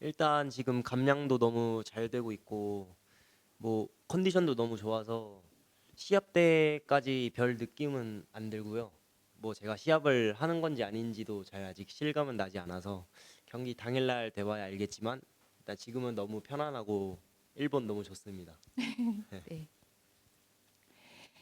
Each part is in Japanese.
일단 지금 감량도 너무 잘 되고 있고 뭐 컨디션도 너무 좋아서 시합 때까지 별 느낌은 안 들고요. 뭐 제가 시합을 하는 건지 아닌지도 잘 아직 실감은 나지 않아서 경기 당일날 돼봐야 알겠지만 일단 지금은 너무 편안하고 일본 너무 좋습니다.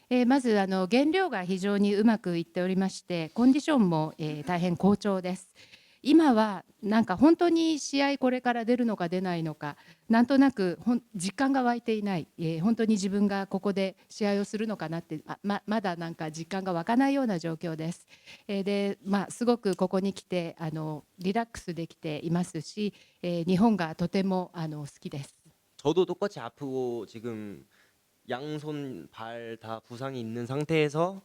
えまず減量が非常にうまくいっておりまして、コンディションも、大変好調です。今はなんか本当に試合これから出るのか出ないのか、なんとなく実感が湧いていない、本当に自分がここで試合をするのかなって、まだなんか実感が湧かないような状況です。で、すごくここに来てリラックスできていますし、日本がとても好きです。 저도 똑같이 아프고 지금 양손 발 다 부상이 있는 상태에서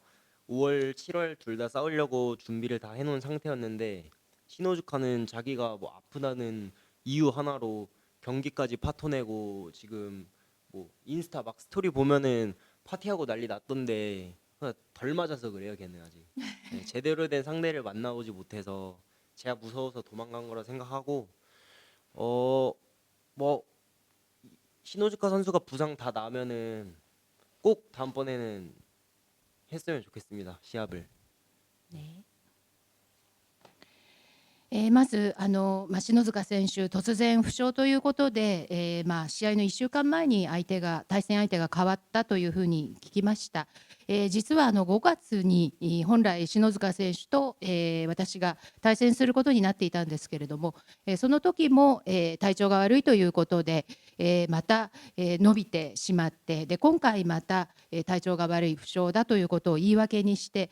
5월, 7월 둘 다 싸우려고 준비를 다 해놓은 상태였는데 신호주카는 자기가 뭐 아프다는 이유 하나로 경기까지 파토내고 지금 뭐 인스타 막 스토리 보면은 파티하고 난리 났던데 덜 맞아서 그래요 걔는 아직. 네, 제대로 된 상대를 만나보지 못해서 제가 무서워서 도망간 거라 생각하고 뭐 신호주카 선수가 부상 다 나면은 꼭 다음번에는 했으면 좋겠습니다. 시합을. ね。まず篠塚選手、突然負傷ということで、試合の1週間前に対戦相手が変わったというふうに聞きました。実は5月に本来、篠塚選手と、私が対戦することになっていたんですけれども、その時も、体調が悪いということで、また、伸びてしまって、で今回また、体調が悪い負傷だということを言い訳にして、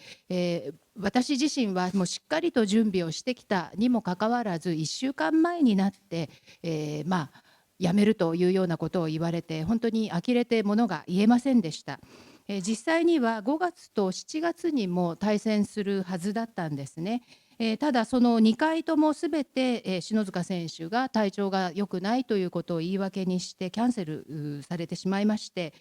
私自身はもうしっかりと準備をしてきたにもかかわらず1週間前になって、辞めるというようなことを言われて本当に呆れてものが言えませんでした。実際には5月と7月にも対戦するはずだったんですね。ただその2回ともすべて篠塚選手が体調が良くないということを言い訳にしてキャンセルされてしまいまして、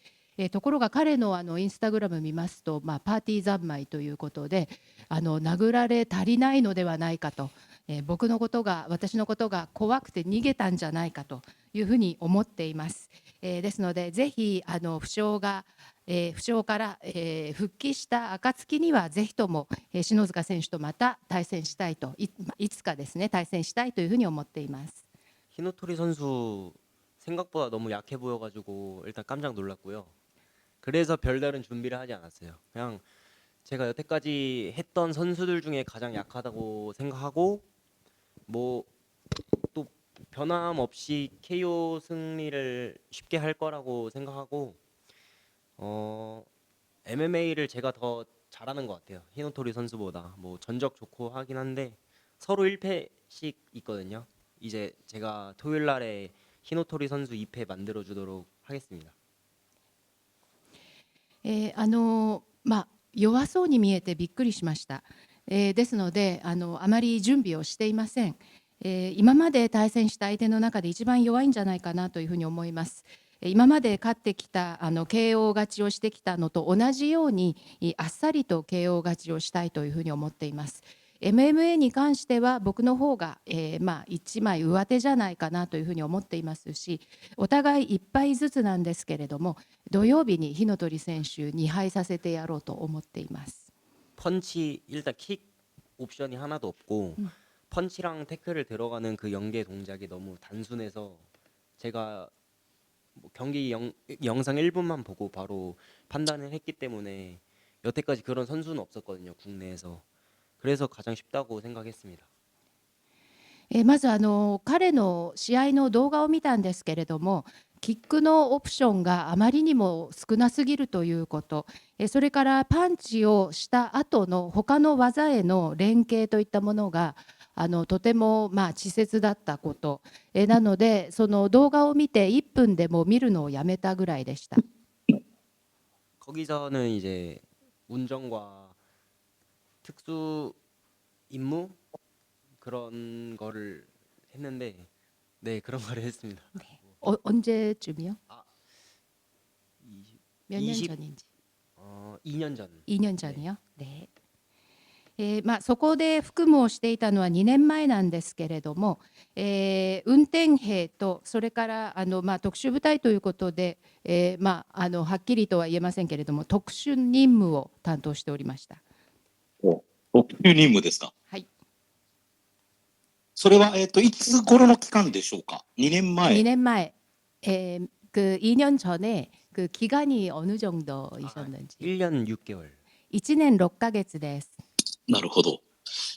ところが彼のインスタグラム見ますと、パーティー三昧ということで殴られ足りないのではないかと、私のことが怖くて逃げたんじゃないかというふうに思っています。ですのでぜひ負傷から、復帰した暁にはぜひとも、篠塚選手とまた対戦したいと いつかですね対戦したいというふうに思っています。 히노토리 선수 생각보다 너무 약해 보여가지고 일단 깜짝 놀랐고요. 그래서 별다른 준비를 하지 않았어요. 그냥 제가 여태까지 했던 선수들 중에 가장 약하다고 생각하고 뭐 또 변함없이 KO 승리를 쉽게 할 거라고 생각하고 MMA를 제가 더 잘하는 것 같아요. 히노토리 선수보다 뭐 전적 좋고 하긴 한데 서로 1패씩 있거든요. 이제 제가 토요일 날에 히노토리 선수 2패 만들어 주도록 하겠습니다. 弱そうに見えてびっくりしました。ですのであまり準備をしていません。今まで対戦した相手の中で一番弱いんじゃないかなというふうに思います。今まで勝ってきたKO 勝ちをしてきたのと同じようにあっさりと KO 勝ちをしたいというふうに思っています。MMA に関しては僕の方が、一枚上手じゃないかなというふうに思っていますし、お互い1敗ずつなんですけれども、土曜日に火の鳥選手に敗させてやろうと思っています。 펀치 일단 킥 옵션이 하나도 없고 펀치랑 태클을 들어가는 그 연계 동작이 너무 단순해서 제가 뭐 경기 영상 1분만 보고 바로 판단을 했기 때문에 여태까지 그런 선수는 없었거든요, 국내에서. 그래서 가장 쉽다고 생각했습니다. まず彼の試合の動画を見たんですけれども、キックのオプションがあまりにも少なすぎるということ、それからパンチをした後の他の技への連携といったものがとても稚拙だったこと、なのでその動画を見て1分でも見るのをやめたぐらいでした。 거기서는 이제 운전과 특수 임무 그런 거를 했는데 네 그런 거를 했습니다. 언제쯤이요? 아, 몇 년 전인지. 2년 전. 2년 네. 전이요? 네. そこで服務をしていたのは2年前なんですけれども、運転兵とそれから特殊部隊ということで、はっきりとは言えませんけれども特殊任務を担当しておりました。特殊任務ですか。はい。それは、いつ頃の期間でしょうか。2年前。 2年前, 그 2년 전에 그 기간이 어느 정도이셨는지. 1년 6개월. 1年6ヶ月です。なるほど。